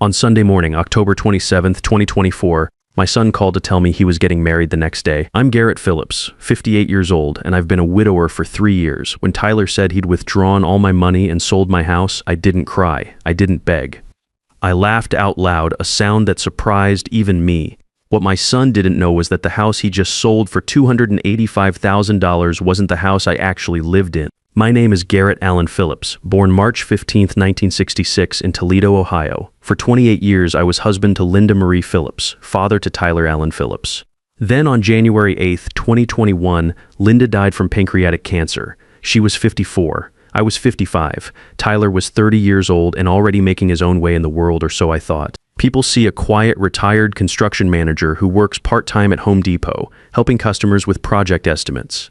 On Sunday morning, October 27th, 2024, my son called to tell me he was getting married the next day. I'm Garrett Phillips, 58 years old, and I've been a widower for 3 years. When Tyler said he'd withdrawn all my money and sold my house, I didn't cry. I didn't beg. I laughed out loud, a sound that surprised even me. What my son didn't know was that the house he just sold for $285,000 wasn't the house I actually lived in. My name is Garrett Allen Phillips, born March 15, 1966 in Toledo, Ohio. For 28 years, I was husband to Linda Marie Phillips, father to Tyler Allen Phillips. Then on January 8, 2021, Linda died from pancreatic cancer. She was 54. I was 55. Tyler was 30 years old and already making his own way in the world, or so I thought. People see a quiet, retired construction manager who works part-time at Home Depot, helping customers with project estimates.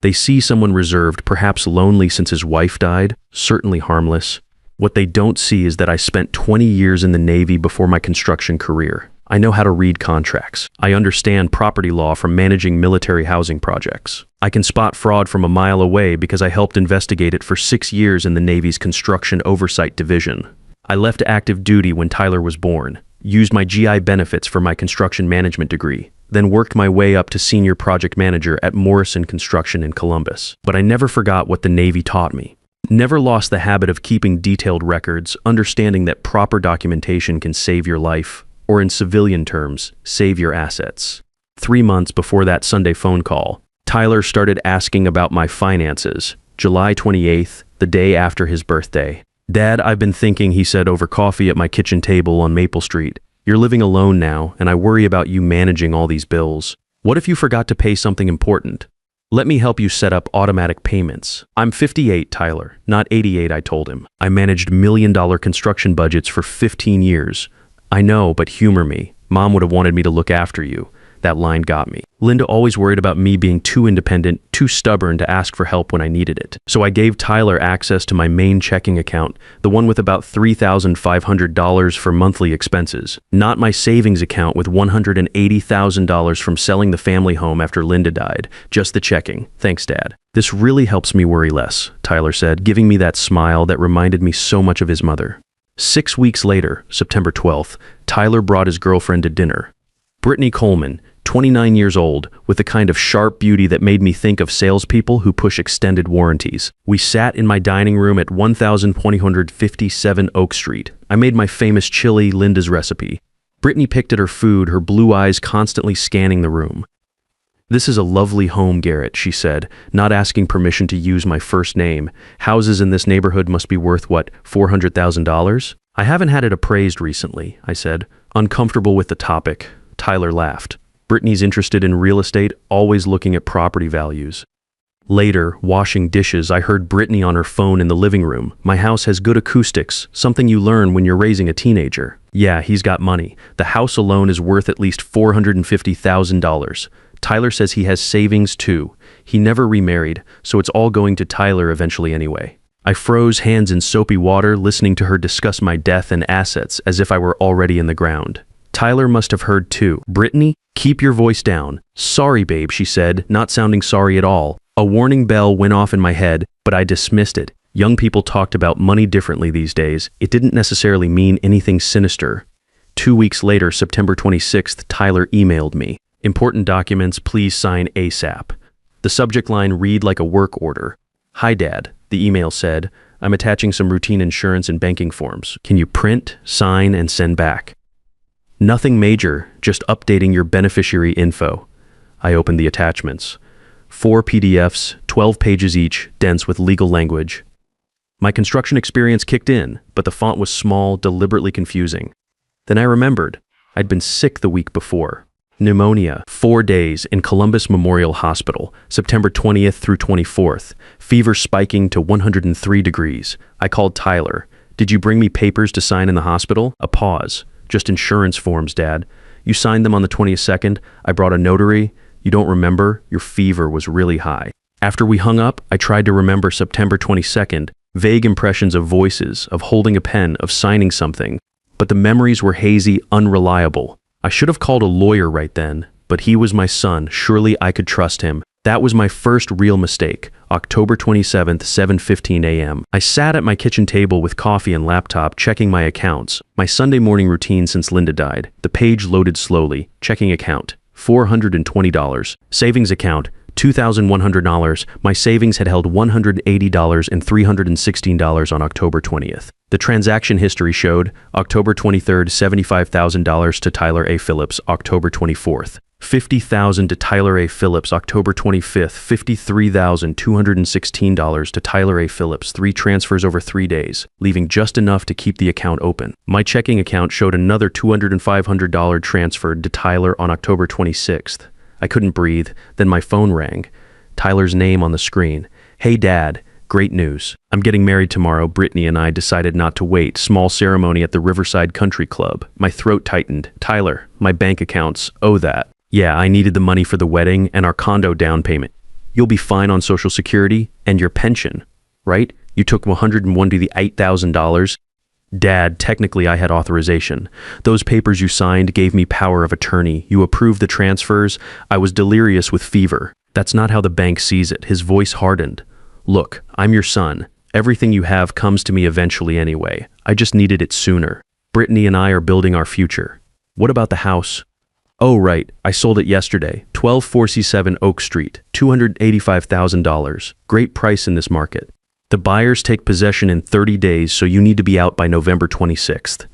They see someone reserved, perhaps lonely since his wife died, certainly harmless. What they don't see is that I spent 20 years in the Navy before my construction career. I know how to read contracts. I understand property law from managing military housing projects. I can spot fraud from a mile away because I helped investigate it for 6 years in the Navy's Construction Oversight Division. I left active duty when Tyler was born, used my GI benefits for my construction management degree, then worked my way up to senior project manager at Morrison Construction in Columbus. But I never forgot what the Navy taught me. Never lost the habit of keeping detailed records, understanding that proper documentation can save your life, or in civilian terms, save your assets. 3 months before that Sunday phone call, Tyler started asking about my finances, July 28th, the day after his birthday. "Dad, I've been thinking," he said over coffee at my kitchen table on Maple Street. "You're living alone now, and I worry about you managing all these bills. What if you forgot to pay something important? Let me help you set up automatic payments." "I'm 58, Tyler, not 88, I told him. "I managed million-dollar construction budgets for 15 years. "I know, but humor me. Mom would have wanted me to look after you." That line got me. Linda always worried about me being too independent, too stubborn to ask for help when I needed it. So I gave Tyler access to my main checking account, the one with about $3,500 for monthly expenses, not my savings account with $180,000 from selling the family home after Linda died, just the checking. "Thanks, Dad. This really helps me worry less," Tyler said, giving me that smile that reminded me so much of his mother. 6 weeks later, September 12th, Tyler brought his girlfriend to dinner. Brittany Coleman, 29 years old, with the kind of sharp beauty that made me think of salespeople who push extended warranties. We sat in my dining room at 1257 Oak Street. I made my famous chili, Linda's recipe. Brittany picked at her food, her blue eyes constantly scanning the room. "This is a lovely home, Garrett," she said, not asking permission to use my first name. "Houses in this neighborhood must be worth, what, $400,000? "I haven't had it appraised recently," I said, uncomfortable with the topic. Tyler laughed. "Brittany's interested in real estate, always looking at property values." Later, washing dishes, I heard Brittany on her phone in the living room. "My house has good acoustics, something you learn when you're raising a teenager." "Yeah, he's got money. The house alone is worth at least $450,000. Tyler says he has savings too. He never remarried, so it's all going to Tyler eventually anyway." I froze, hands in soapy water, listening to her discuss my death and assets as if I were already in the ground. Tyler must have heard too. "Brittany, keep your voice down." "Sorry, babe," she said, not sounding sorry at all. A warning bell went off in my head, but I dismissed it. Young people talked about money differently these days. It didn't necessarily mean anything sinister. 2 weeks later, September 26th, Tyler emailed me. "Important documents, please sign ASAP." The subject line read like a work order. "Hi, Dad," the email said. "I'm attaching some routine insurance and banking forms. Can you print, sign, and send back?" Nothing major, just updating your beneficiary info. I opened the attachments. 4 PDFs, 12 pages each, dense with legal language. My construction experience kicked in, but the font was small, deliberately confusing. Then I remembered. I'd been sick the week before. Pneumonia, 4 days in Columbus Memorial Hospital, September 20th through 24th. Fever spiking to 103 degrees. I called Tyler. "Did you bring me papers to sign in the hospital?" A pause. "Just insurance forms, Dad." "You signed them on the 22nd. I brought a notary." "You don't remember? Your fever was really high." After we hung up, I tried to remember September 22nd, vague impressions of voices, of holding a pen, of signing something. But the memories were hazy, unreliable. I should have called a lawyer right then, but he was my son. Surely I could trust him. That was my first real mistake. October 27th, 7:15 a.m. I sat at my kitchen table with coffee and laptop checking my accounts. My Sunday morning routine since Linda died. The page loaded slowly. Checking account, $420. Savings account, $2,100. My savings had held $180 and $316 on October 20th. The transaction history showed October 23rd, $75,000 to Tyler A. Phillips, October 24th. $50,000 to Tyler A. Phillips, October 25th, $53,216 to Tyler A. Phillips, 3 transfers over 3 days, leaving just enough to keep the account open. My checking account showed another $205 transferred to Tyler on October 26th. I couldn't breathe, then my phone rang. Tyler's name on the screen. "Hey Dad, great news. I'm getting married tomorrow. Brittany and I decided not to wait. Small ceremony at the Riverside Country Club." My throat tightened. "Tyler, my bank accounts owe that." "Yeah, I needed the money for the wedding and our condo down payment." "You'll be fine on Social Security and your pension, right? You took 101 to the $8,000. "Dad, technically I had authorization. Those papers you signed gave me power of attorney. You approved the transfers. I was delirious with fever." "That's not how the bank sees it." His voice hardened. "Look, I'm your son. Everything you have comes to me eventually anyway. I just needed it sooner. Brittany and I are building our future." "What about the house?" "Oh, right. I sold it yesterday. 124C7 Oak Street, $285,000. Great price in this market. The buyers take possession in 30 days, so you need to be out by November 26th.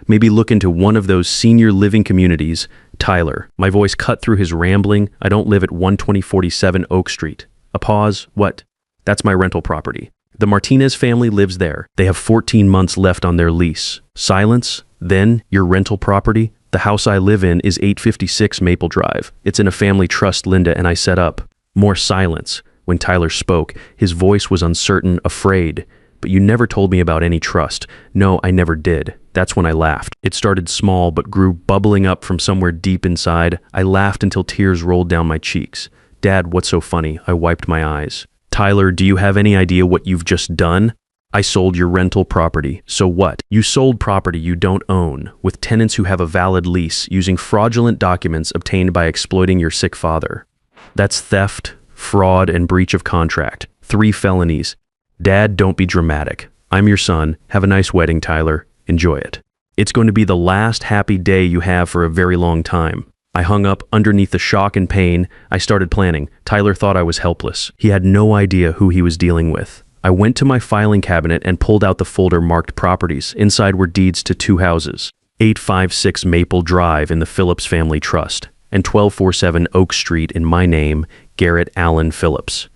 Maybe look into one of those senior living communities." "Tyler," my voice cut through his rambling, "I don't live at 124C7 Oak Street." A pause. "What?" "That's my rental property. The Martinez family lives there. They have 14 months left on their lease." Silence. "Then, your rental property?" "The house I live in is 856 Maple Drive. It's in a family trust Linda and I set up." More silence. When Tyler spoke, his voice was uncertain, afraid. "But you never told me about any trust." "No, I never did." That's when I laughed. It started small but grew bubbling up from somewhere deep inside. I laughed until tears rolled down my cheeks. "Dad, what's so funny?" I wiped my eyes. "Tyler, do you have any idea what you've just done?" "I sold your rental property." "So what?" "You sold property you don't own, with tenants who have a valid lease, using fraudulent documents obtained by exploiting your sick father. That's theft, fraud, and breach of contract. 3 felonies. Dad, don't be dramatic. I'm your son. Have a nice wedding, Tyler. Enjoy it. It's going to be the last happy day you have for a very long time." I hung up. Underneath the shock and pain, I started planning. Tyler thought I was helpless. He had no idea who he was dealing with. I went to my filing cabinet and pulled out the folder marked properties. Inside were deeds to 2 houses, 856 Maple Drive in the Phillips Family Trust, and 1247 Oak Street in my name, Garrett Allen Phillips.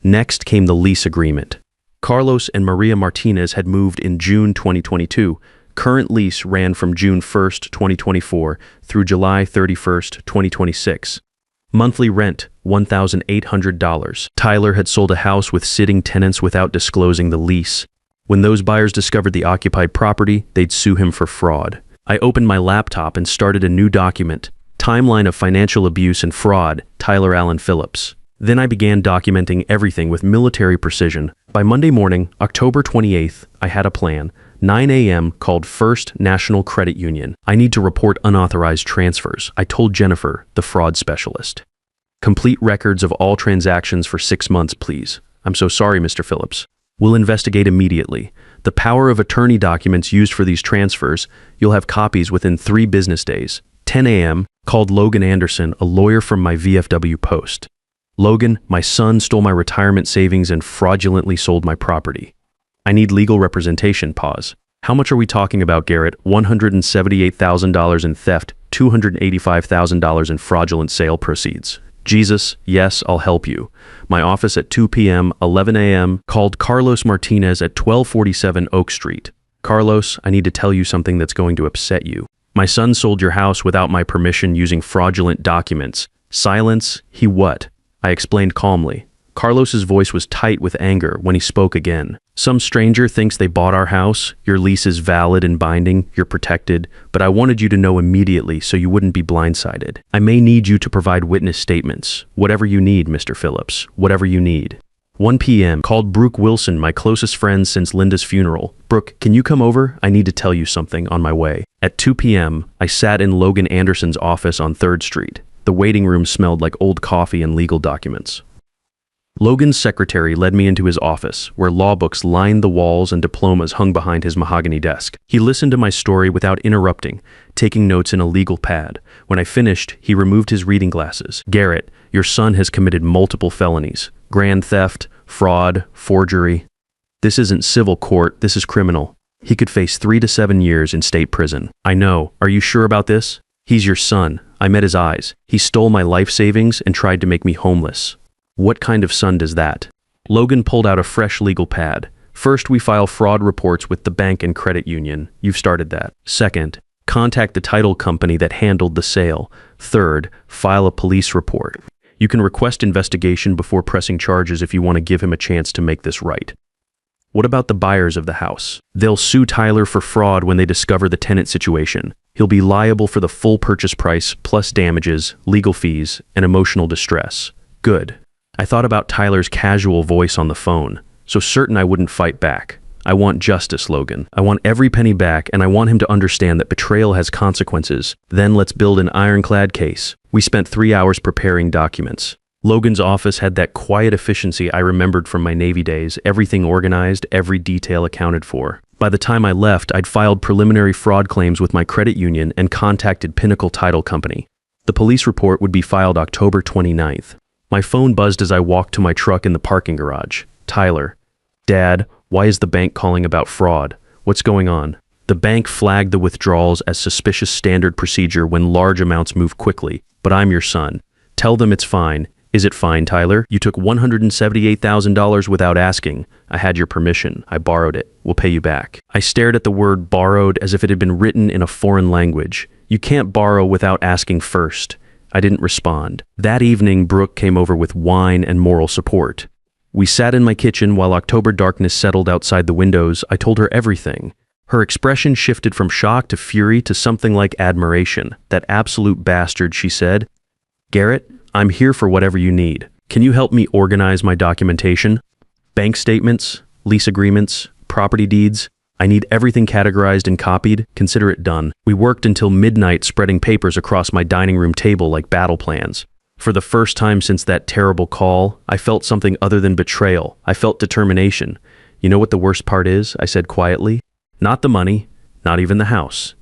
Next came the lease agreement. Carlos and Maria Martinez had moved in June 2022. Current lease ran from June 1st, 2024 through July 31st, 2026. Monthly rent, $1,800. Tyler had sold a house with sitting tenants without disclosing the lease. When those buyers discovered the occupied property, they'd sue him for fraud. I opened my laptop and started a new document. Timeline of financial abuse and fraud, Tyler Allen Phillips. Then I began documenting everything with military precision. By Monday morning, October 28th, I had a plan. 9 a.m. called First National Credit Union. "I need to report unauthorized transfers," I told Jennifer, the fraud specialist. "Complete records of all transactions for 6 months, please." "I'm so sorry, Mr. Phillips. We'll investigate immediately. The power of attorney documents used for these transfers, you'll have copies within 3 business days." 10 a.m. called Logan Anderson, a lawyer from my VFW post. "Logan, my son stole my retirement savings and fraudulently sold my property. I need legal representation." Pause. "How much are we talking about, Garrett?" $178,000 in theft, $285,000 in fraudulent sale proceeds. "Jesus, yes, I'll help you. My office at 2 p.m., 11 a.m. called Carlos Martinez at 1247 Oak Street. "Carlos, I need to tell you something that's going to upset you. My son sold your house without my permission using fraudulent documents." Silence. "He what?" I explained calmly. Carlos's voice was tight with anger when he spoke again. "Some stranger thinks they bought our house. Your lease is valid and binding. You're protected. But I wanted you to know immediately so you wouldn't be blindsided. I may need you to provide witness statements. Whatever you need, Mr. Phillips. Whatever you need." 1 p.m. called Brooke Wilson, my closest friend since Linda's funeral. "Brooke, can you come over? I need to tell you something on my way." At 2 p.m., I sat in Logan Anderson's office on 3rd Street. The waiting room smelled like old coffee and legal documents. Logan's secretary led me into his office, where law books lined the walls and diplomas hung behind his mahogany desk. He listened to my story without interrupting, taking notes in a legal pad. When I finished, he removed his reading glasses. "Garrett, your son has committed multiple felonies. Grand theft, fraud, forgery. This isn't civil court, this is criminal. He could face 3 to 7 years in state prison." "I know. Are you sure about this?" "He's your son." I met his eyes. "He stole my life savings and tried to make me homeless." "What kind of son does that?" Logan pulled out a fresh legal pad. "First, we file fraud reports with the bank and credit union. You've started that. Second, contact the title company that handled the sale. Third, file a police report. You can request investigation before pressing charges if you want to give him a chance to make this right." "What about the buyers of the house?" "They'll sue Tyler for fraud when they discover the tenant situation. He'll be liable for the full purchase price, plus damages, legal fees, and emotional distress." "Good." I thought about Tyler's casual voice on the phone, so certain I wouldn't fight back. "I want justice, Logan. I want every penny back, and I want him to understand that betrayal has consequences. Then let's build an ironclad case." We spent 3 hours preparing documents. Logan's office had that quiet efficiency I remembered from my Navy days, everything organized, every detail accounted for. By the time I left, I'd filed preliminary fraud claims with my credit union and contacted Pinnacle Title Company. The police report would be filed October 29th. My phone buzzed as I walked to my truck in the parking garage. "Tyler." "Dad, why is the bank calling about fraud? What's going on?" "The bank flagged the withdrawals as suspicious standard procedure when large amounts move quickly, but I'm your son. Tell them it's fine." "Is it fine, Tyler? You took $178,000 without asking. I had your permission. I borrowed it. We'll pay you back." I stared at the word borrowed as if it had been written in a foreign language. You can't borrow without asking first. I didn't respond. That evening, Brooke came over with wine and moral support. We sat in my kitchen while October darkness settled outside the windows. I told her everything. Her expression shifted from shock to fury to something like admiration. "That absolute bastard," she said. "Garrett, I'm here for whatever you need. Can you help me organize my documentation? Bank statements, lease agreements, property deeds. I need everything categorized and copied. Consider it done." We worked until midnight spreading papers across my dining room table like battle plans. For the first time since that terrible call, I felt something other than betrayal. I felt determination. "You know what the worst part is?" I said quietly. "Not the money, not even the house.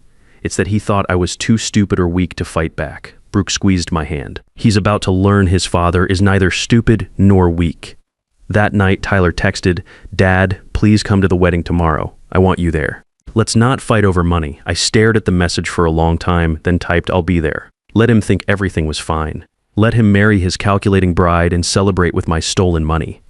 It's that he thought I was too stupid or weak to fight back." Brooke squeezed my hand. "He's about to learn his father is neither stupid nor weak." That night, Tyler texted, "Dad, please come to the wedding tomorrow. I want you there. Let's not fight over money." I stared at the message for a long time, then typed, "I'll be there." Let him think everything was fine. Let him marry his calculating bride and celebrate with my stolen money.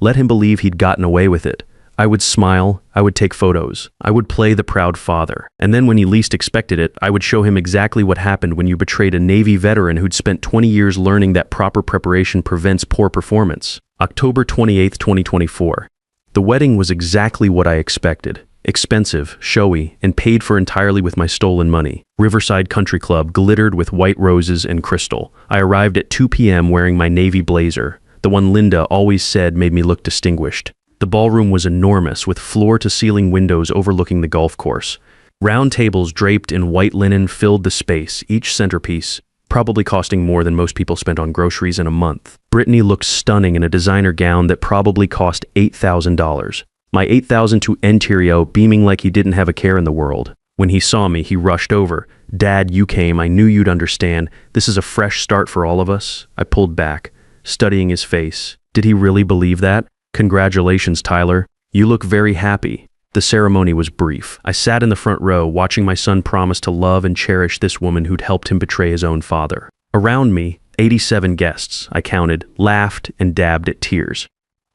Let him believe he'd gotten away with it. I would smile, I would take photos, I would play the proud father. And then when he least expected it, I would show him exactly what happened when you betrayed a Navy veteran who'd spent 20 years learning that proper preparation prevents poor performance. October 28th, 2024. The wedding was exactly what I expected. Expensive, showy, and paid for entirely with my stolen money. Riverside Country Club glittered with white roses and crystal. I arrived at 2 p.m. wearing my navy blazer, the one Linda always said made me look distinguished. The ballroom was enormous, with floor-to-ceiling windows overlooking the golf course. Round tables draped in white linen filled the space, each centerpiece probably costing more than most people spent on groceries in a month. Brittany looked stunning in a designer gown that probably cost $8,000. My $8,000 to Enterio beaming like he didn't have a care in the world. When he saw me, he rushed over. "Dad, you came. I knew you'd understand. This is a fresh start for all of us." I pulled back, studying his face. Did he really believe that? "Congratulations, Tyler. You look very happy." The ceremony was brief. I sat in the front row, watching my son promise to love and cherish this woman who'd helped him betray his own father. Around me, 87 guests, I counted, laughed and dabbed at tears.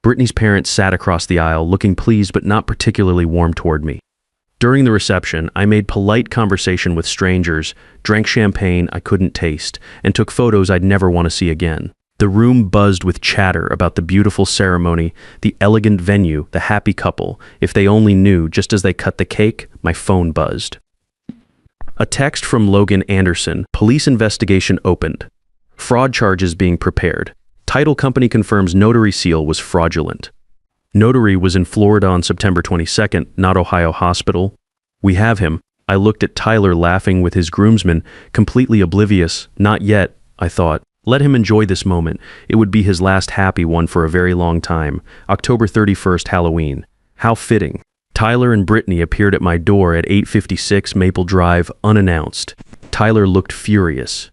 Brittany's parents sat across the aisle, looking pleased but not particularly warm toward me. During the reception, I made polite conversation with strangers, drank champagne I couldn't taste, and took photos I'd never want to see again. The room buzzed with chatter about the beautiful ceremony, the elegant venue, the happy couple. If they only knew, just as they cut the cake, my phone buzzed. A text from Logan Anderson. Police investigation opened. Fraud charges being prepared. Title company confirms notary seal was fraudulent. Notary was in Florida on September 22nd, not Ohio Hospital. We have him. I looked at Tyler laughing with his groomsmen, completely oblivious. Not yet, I thought. Let him enjoy this moment. It would be his last happy one for a very long time. October 31st, Halloween. How fitting. Tyler and Brittany appeared at my door at 856 Maple Drive, unannounced. Tyler looked furious.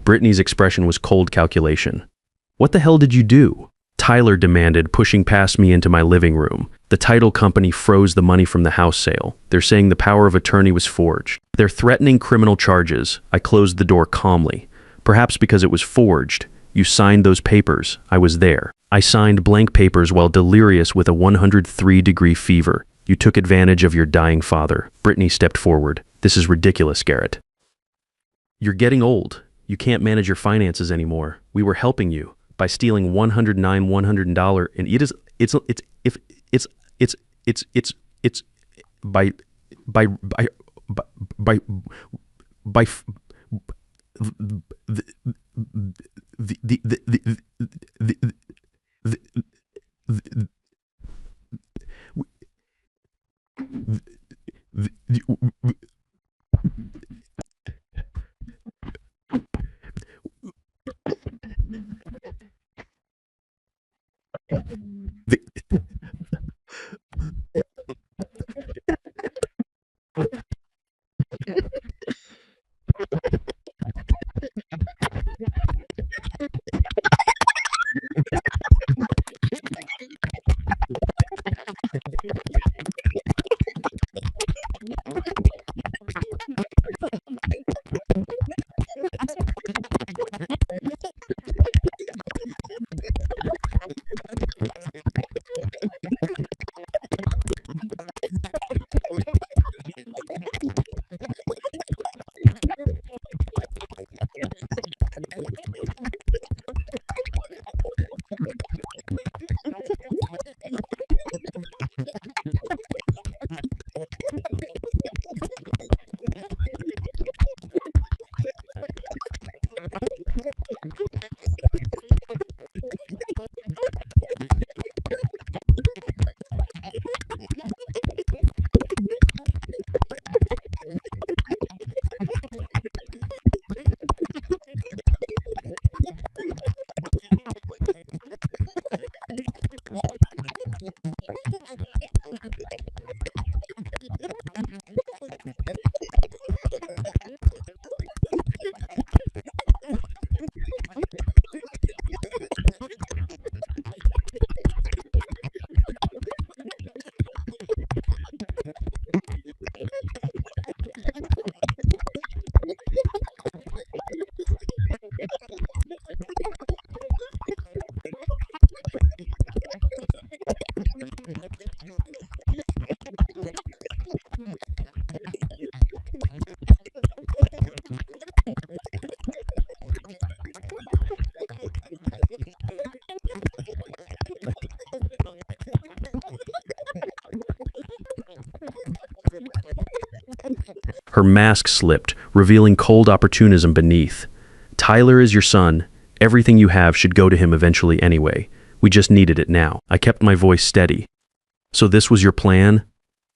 Brittany's expression was cold calculation. What the hell did you do? Tyler demanded, pushing past me into my living room. The title company froze the money from the house sale. They're saying the power of attorney was forged. They're threatening criminal charges. I closed the door calmly. Perhaps because it was forged. You signed those papers. I was there. I signed blank papers while delirious with a 103-degree fever. You took advantage of your dying father. Brittany stepped forward. This is ridiculous, Garrett. You're getting old. You can't manage your finances anymore. We were helping you by stealing $109 and it's by Her mask slipped, revealing cold opportunism beneath. Tyler is your son. Everything you have should go to him eventually anyway. We just needed it now. I kept my voice steady. So this was your plan?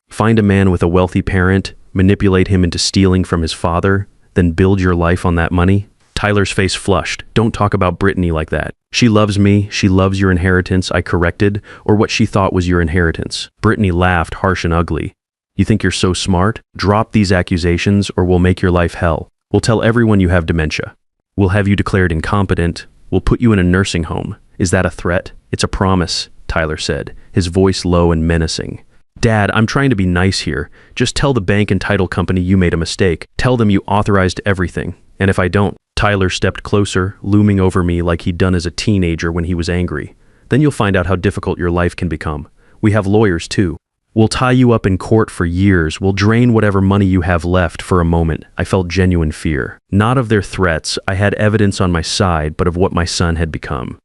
Find a man with a wealthy parent, manipulate him into stealing from his father, then build your life on that money? Tyler's face flushed. Don't talk about Brittany like that. She loves me, she loves your inheritance, I corrected, or what she thought was your inheritance. Brittany laughed, harsh and ugly. You think you're so smart? Drop these accusations or we'll make your life hell. We'll tell everyone you have dementia. We'll have you declared incompetent. We'll put you in a nursing home. Is that a threat? It's a promise, Tyler said, his voice low and menacing. Dad, I'm trying to be nice here. Just tell the bank and title company you made a mistake. Tell them you authorized everything. And if I don't, Tyler stepped closer, looming over me like he'd done as a teenager when he was angry. Then you'll find out how difficult your life can become. We have lawyers too. We'll tie you up in court for years. We'll drain whatever money you have left. For a moment, I felt genuine fear. Not of their threats, I had evidence on my side, but of what my son had become.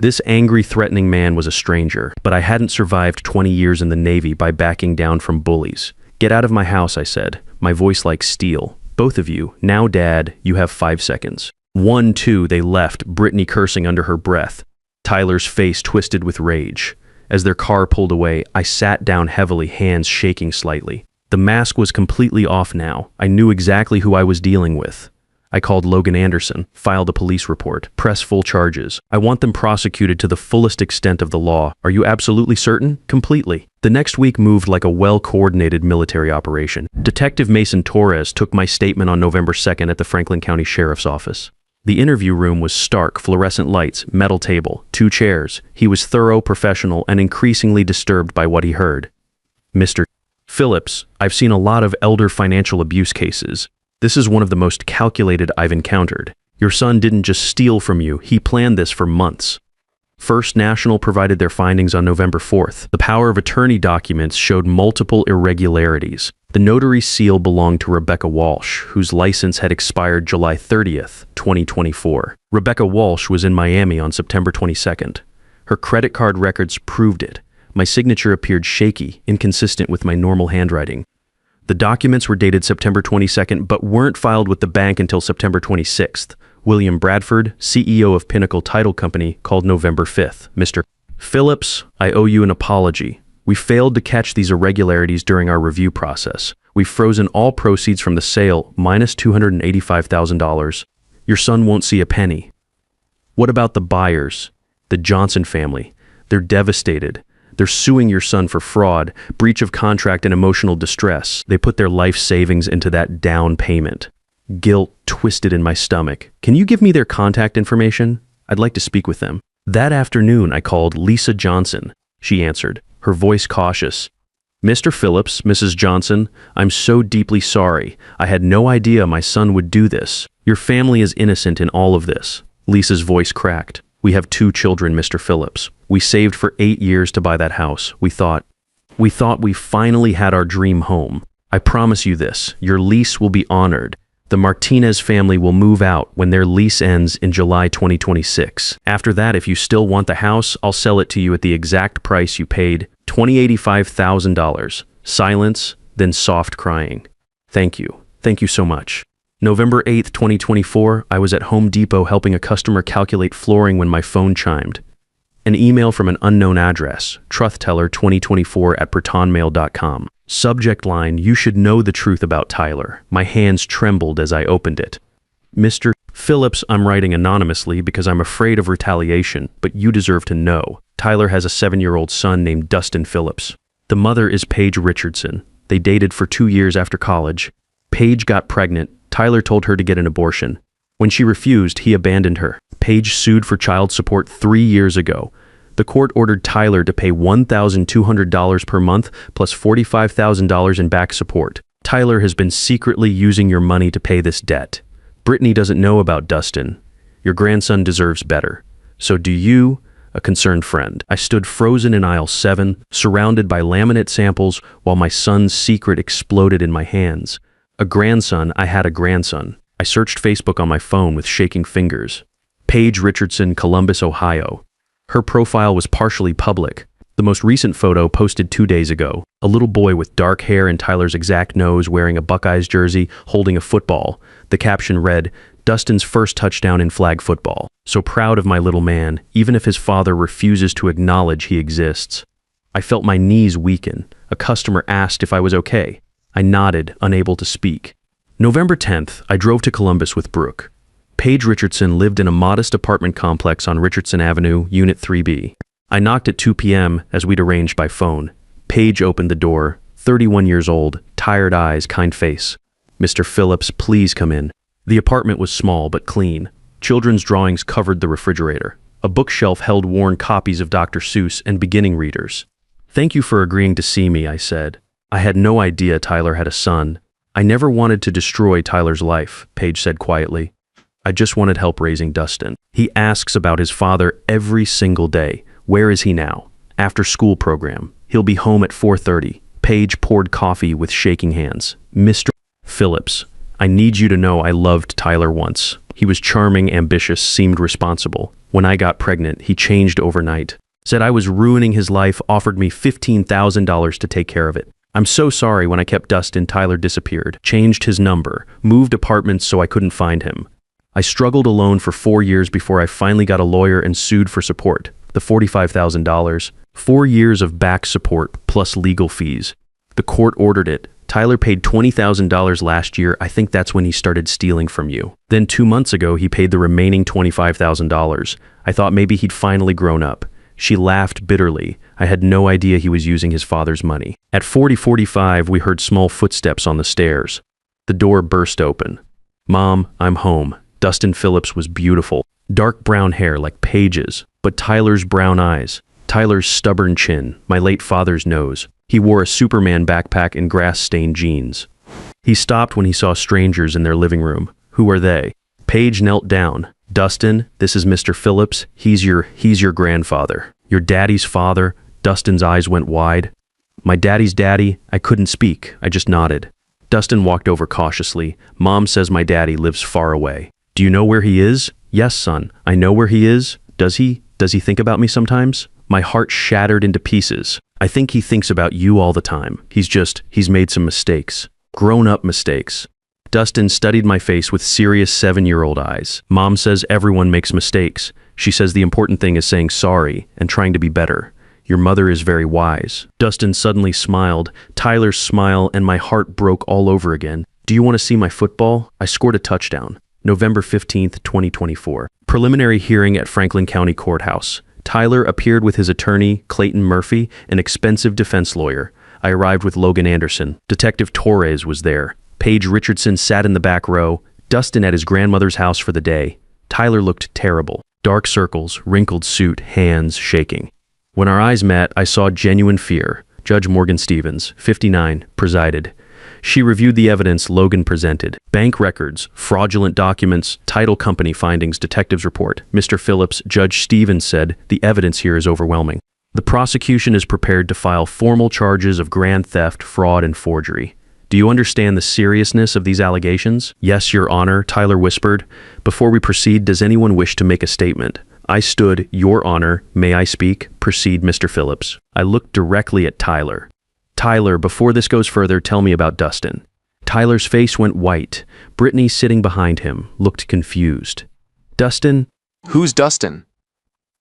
This angry, threatening man was a stranger, but I hadn't survived 20 years in the Navy by backing down from bullies. Get out of my house, I said, my voice like steel. Both of you, now Dad, you have 5 seconds. 1, 2, they left, Brittany cursing under her breath. Tyler's face twisted with rage. As their car pulled away, I sat down heavily, hands shaking slightly. The mask was completely off now. I knew exactly who I was dealing with. I called Logan Anderson, filed a police report, press full charges. I want them prosecuted to the fullest extent of the law. Are you absolutely certain? Completely. The next week moved like a well-coordinated military operation. Detective Mason Torres took my statement on November 2nd at the Franklin County Sheriff's Office. The interview room was stark, fluorescent lights, metal table, 2 chairs. He was thorough, professional, and increasingly disturbed by what he heard. Mr. Phillips, I've seen a lot of elder financial abuse cases. This is one of the most calculated I've encountered. Your son didn't just steal from you, he planned this for months. First National provided their findings on November 4th. The power of attorney documents showed multiple irregularities. The notary seal belonged to Rebecca Walsh, whose license had expired July 30th, 2024. Rebecca Walsh was in Miami on September 22nd. Her credit card records proved it. My signature appeared shaky, inconsistent with my normal handwriting. The documents were dated September 22nd, but weren't filed with the bank until September 26th. William Bradford, CEO of Pinnacle Title Company, called November 5th. Mr. Phillips, I owe you an apology. We failed to catch these irregularities during our review process. We've frozen all proceeds from the sale, minus $285,000. Your son won't see a penny. What about the buyers? The Johnson family. They're devastated. They're suing your son for fraud, breach of contract, and emotional distress. They put their life savings into that down payment. Guilt twisted in my stomach. Can you give me their contact information? I'd like to speak with them. That afternoon, I called Lisa Johnson. She answered, her voice cautious. Mr. Phillips, Mrs. Johnson, I'm so deeply sorry. I had no idea my son would do this. Your family is innocent in all of this. Lisa's voice cracked. We have 2 children, Mr. Phillips. We saved for 8 years to buy that house. We thought we finally had our dream home. I promise you this, your lease will be honored. The Martinez family will move out when their lease ends in July 2026. After that, if you still want the house, I'll sell it to you at the exact price you paid, $285,000. Silence, then soft crying. Thank you. Thank you so much. November 8th, 2024, I was at Home Depot helping a customer calculate flooring when my phone chimed. An email from an unknown address, truthteller2024@protonmail.com. Subject line, you should know the truth about Tyler. My hands trembled as I opened it. Mr. Phillips, I'm writing anonymously because I'm afraid of retaliation, but you deserve to know. Tyler has a 7-year-old son named Dustin Phillips. The mother is Paige Richardson. They dated for 2 years after college. Paige got pregnant. Tyler told her to get an abortion. When she refused, he abandoned her. Paige sued for child support 3 years ago. The court ordered Tyler to pay $1,200 per month plus $45,000 in back support. Tyler has been secretly using your money to pay this debt. Brittany doesn't know about Dustin. Your grandson deserves better. So do you, a concerned friend. I stood frozen in aisle 7, surrounded by laminate samples while my son's secret exploded in my hands. A grandson, I had a grandson. I searched Facebook on my phone with shaking fingers. Paige Richardson, Columbus, Ohio. Her profile was partially public. The most recent photo posted 2 days ago. A little boy with dark hair and Tyler's exact nose wearing a Buckeyes jersey holding a football. The caption read, Dustin's first touchdown in flag football. So proud of my little man, even if his father refuses to acknowledge he exists. I felt my knees weaken. A customer asked if I was okay. I nodded, unable to speak. November 10th, I drove to Columbus with Brooke. Paige Richardson lived in a modest apartment complex on Richardson Avenue, Unit 3B. I knocked at 2 p.m. as we'd arranged by phone. Paige opened the door, 31 years old, tired eyes, kind face. Mr. Phillips, please come in. The apartment was small but clean. Children's drawings covered the refrigerator. A bookshelf held worn copies of Dr. Seuss and beginning readers. Thank you for agreeing to see me, I said. I had no idea Tyler had a son. I never wanted to destroy Tyler's life, Paige said quietly. I just wanted help raising Dustin. He asks about his father every single day. Where is he now? After school program. He'll be home at 4:30. Paige poured coffee with shaking hands. Mr. Phillips, I need you to know I loved Tyler once. He was charming, ambitious, seemed responsible. When I got pregnant, he changed overnight. Said I was ruining his life, offered me $15,000 to take care of it. I'm so sorry when I kept Dustin, Tyler disappeared, changed his number, moved apartments so I couldn't find him. I struggled alone for 4 years before I finally got a lawyer and sued for support. The $45,000, 4 years of back support plus legal fees. The court ordered it. Tyler paid $20,000 last year. I think that's when he started stealing from you. Then 2 months ago, he paid the remaining $25,000. I thought maybe he'd finally grown up. She laughed bitterly. I had no idea he was using his father's money. At 40:45, we heard small footsteps on the stairs. The door burst open. Mom, I'm home. Dustin Phillips was beautiful. Dark brown hair like Paige's, but Tyler's brown eyes. Tyler's stubborn chin, my late father's nose. He wore a Superman backpack and grass-stained jeans. He stopped when he saw strangers in their living room. Who are they? Paige knelt down. Dustin, this is Mr. Phillips. He's your grandfather. Your daddy's father. Dustin's eyes went wide. My daddy's daddy. I couldn't speak. I just nodded. Dustin walked over cautiously. Mom says my daddy lives far away. Do you know where he is? Yes, son. I know where he is. Does he think about me sometimes? My heart shattered into pieces. I think he thinks about you all the time. He's made some mistakes. Grown-up mistakes. Dustin studied my face with serious 7-year-old eyes. Mom says everyone makes mistakes. She says the important thing is saying sorry and trying to be better. Your mother is very wise. Dustin suddenly smiled. Tyler's smile, and my heart broke all over again. Do you want to see my football? I scored a touchdown. November 15th, 2024. Preliminary hearing at Franklin County Courthouse. Tyler appeared with his attorney, Clayton Murphy, an expensive defense lawyer. I arrived with Logan Anderson. Detective Torres was there. Paige Richardson sat in the back row. Dustin at his grandmother's house for the day. Tyler looked terrible. Dark circles, wrinkled suit, hands shaking. When our eyes met, I saw genuine fear. Judge Morgan Stevens, 59, presided. She reviewed the evidence Logan presented. Bank records, fraudulent documents, title company findings, detective's report. Mr. Phillips, Judge Stevens said, the evidence here is overwhelming. The prosecution is prepared to file formal charges of grand theft, fraud, and forgery. Do you understand the seriousness of these allegations? Yes, Your Honor, Tyler whispered. Before we proceed, does anyone wish to make a statement? I stood, Your Honor, may I speak? Proceed, Mr. Phillips. I looked directly at Tyler. Tyler, before this goes further, tell me about Dustin. Tyler's face went white. Brittany, sitting behind him, looked confused. Dustin? Who's Dustin?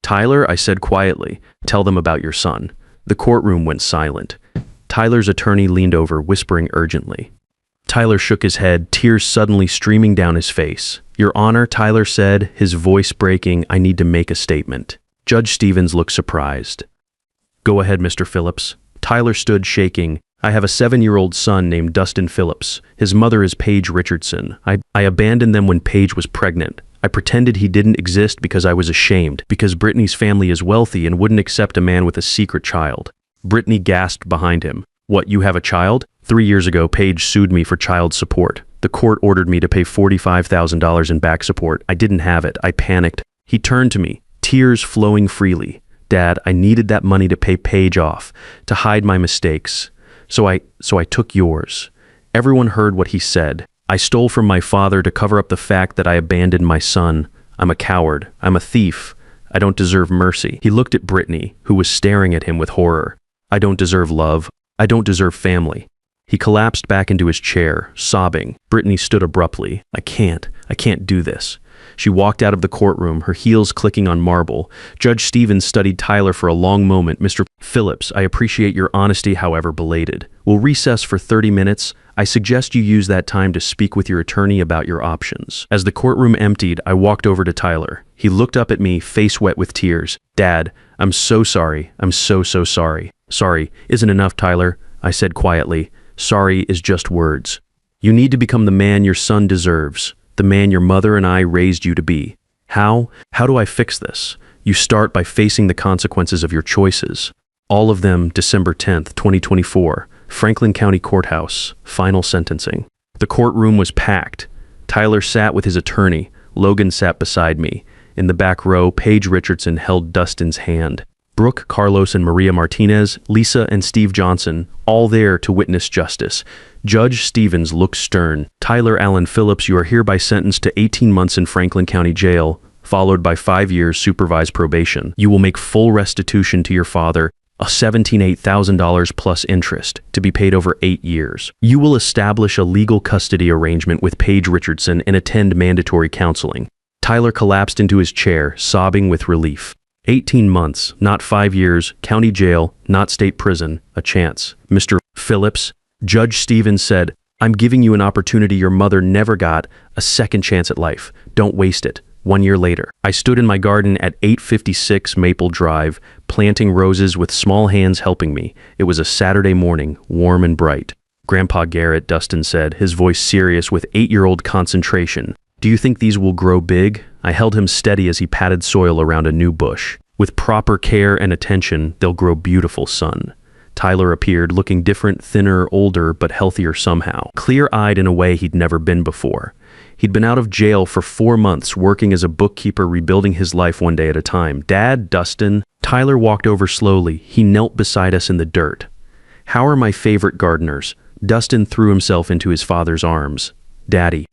Tyler, I said quietly, tell them about your son. The courtroom went silent. Tyler's attorney leaned over, whispering urgently. Tyler shook his head, tears suddenly streaming down his face. Your Honor, Tyler said, his voice breaking, I need to make a statement. Judge Stevens looked surprised. Go ahead, Mr. Phillips. Tyler stood shaking. I have a 7-year-old son named Dustin Phillips. His mother is Paige Richardson. I abandoned them when Paige was pregnant. I pretended he didn't exist because I was ashamed, because Brittany's family is wealthy and wouldn't accept a man with a secret child. Brittany gasped behind him. What, you have a child? 3 years ago, Paige sued me for child support. The court ordered me to pay $45,000 in back support. I didn't have it. I panicked. He turned to me, tears flowing freely. Dad, I needed that money to pay Paige off, to hide my mistakes. So I took yours. Everyone heard what he said. I stole from my father to cover up the fact that I abandoned my son. I'm a coward. I'm a thief. I don't deserve mercy. He looked at Brittany, who was staring at him with horror. I don't deserve love. I don't deserve family. He collapsed back into his chair, sobbing. Brittany stood abruptly. I can't do this. She walked out of the courtroom, her heels clicking on marble. Judge Stevens studied Tyler for a long moment. Mr. Phillips, I appreciate your honesty, however belated. We'll recess for 30 minutes. I suggest you use that time to speak with your attorney about your options. As the courtroom emptied, I walked over to Tyler. He looked up at me, face wet with tears. Dad, I'm so sorry. I'm so sorry. Sorry isn't enough, Tyler, I said quietly. Sorry is just words. You need to become the man your son deserves. The man your mother and I raised you to be. How? How do I fix this? You start by facing the consequences of your choices. All of them December 10th, 2024, Franklin County Courthouse, final sentencing. The courtroom was packed. Tyler sat with his attorney. Logan sat beside me. In the back row, Paige Richardson held Dustin's hand. Brooke, Carlos, and Maria Martinez, Lisa, and Steve Johnson, all there to witness justice. Judge Stevens looked stern. Tyler Allen Phillips, you are hereby sentenced to 18 months in Franklin County Jail, followed by 5 years supervised probation. You will make full restitution to your father, $78,000 plus interest, to be paid over 8 years. You will establish a legal custody arrangement with Paige Richardson and attend mandatory counseling. Tyler collapsed into his chair, sobbing with relief. 18 months, not 5 years, county jail, not state prison, a chance. Mr. Phillips, Judge Stevens said, "I'm giving you an opportunity your mother never got, a second chance at life. Don't waste it." 1 year later, I stood in my garden at 856 Maple Drive, planting roses with small hands helping me. It was a Saturday morning, warm and bright. "Grandpa Garrett," Dustin said, his voice serious with 8-year-old concentration. "Do you think these will grow big?" I held him steady as he patted soil around a new bush. "With proper care and attention, they'll grow beautiful, son." Tyler appeared, looking different, thinner, older, but healthier somehow. Clear-eyed in a way he'd never been before. He'd been out of jail for 4 months, working as a bookkeeper, rebuilding his life one day at a time. "Dad, Dustin." Tyler walked over slowly. He knelt beside us in the dirt. "How are my favorite gardeners?" Dustin threw himself into his father's arms. "Daddy,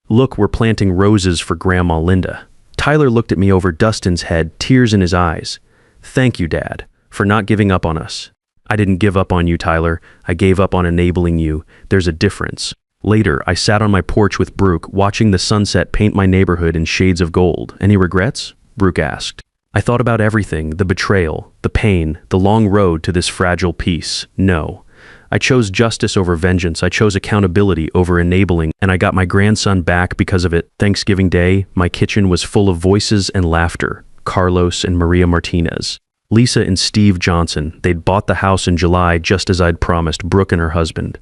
look, we're planting roses for Grandma Linda." Tyler looked at me over Dustin's head, tears in his eyes. "Thank you, Dad, for not giving up on us." "I didn't give up on you, Tyler. I gave up on enabling you. There's a difference." Later, I sat on my porch with Brooke, watching the sunset paint my neighborhood in shades of gold. "Any regrets?" Brooke asked. I thought about everything, the betrayal, the pain, the long road to this fragile peace. No. I chose justice over vengeance. I chose accountability over enabling, and I got my grandson back because of it. Thanksgiving Day, my kitchen was full of voices and laughter. Carlos and Maria Martinez. Lisa and Steve Johnson. They'd bought the house in July just as I'd promised, Brooke and her husband.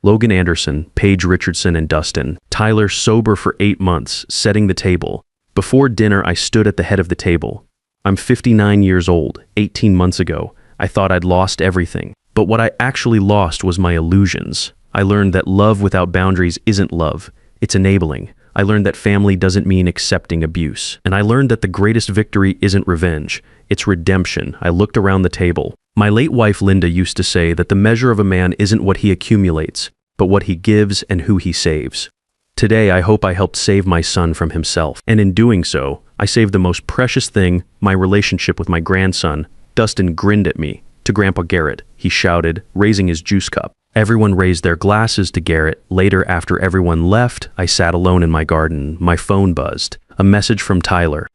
Logan Anderson, Paige Richardson, and Dustin. Tyler sober for 8 months, setting the table. Before dinner, I stood at the head of the table. I'm 59 years old. 18 months ago, I thought I'd lost everything. But what I actually lost was my illusions. I learned that love without boundaries isn't love. It's enabling. I learned that family doesn't mean accepting abuse. And I learned that the greatest victory isn't revenge. It's redemption. I looked around the table. My late wife Linda used to say that the measure of a man isn't what he accumulates, but what he gives and who he saves. Today, I hope I helped save my son from himself. And in doing so, I saved the most precious thing, my relationship with my grandson. Dustin grinned at me. "To Grandpa Garrett," he shouted, raising his juice cup. Everyone raised their glasses to Garrett. Later, after everyone left, I sat alone in my garden. My phone buzzed. A message from Tyler.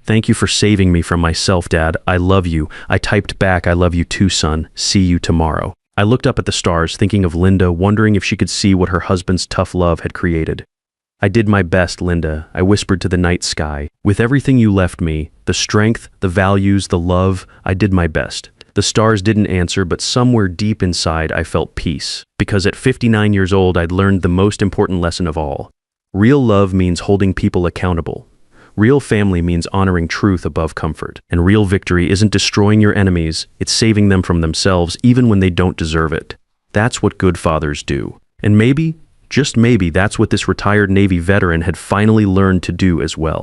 "Thank you for saving me from myself, Dad. I love you." I typed back, "I love you too, son. See you tomorrow." I looked up at the stars, thinking of Linda, wondering if she could see what her husband's tough love had created. "I did my best, Linda," I whispered to the night sky. "With everything you left me, the strength, the values, the love, I did my best." The stars didn't answer, but somewhere deep inside I felt peace. Because at 59 years old, I'd learned the most important lesson of all. Real love means holding people accountable. Real family means honoring truth above comfort. And real victory isn't destroying your enemies, it's saving them from themselves even when they don't deserve it. That's what good fathers do. And maybe, just maybe, that's what this retired Navy veteran had finally learned to do as well.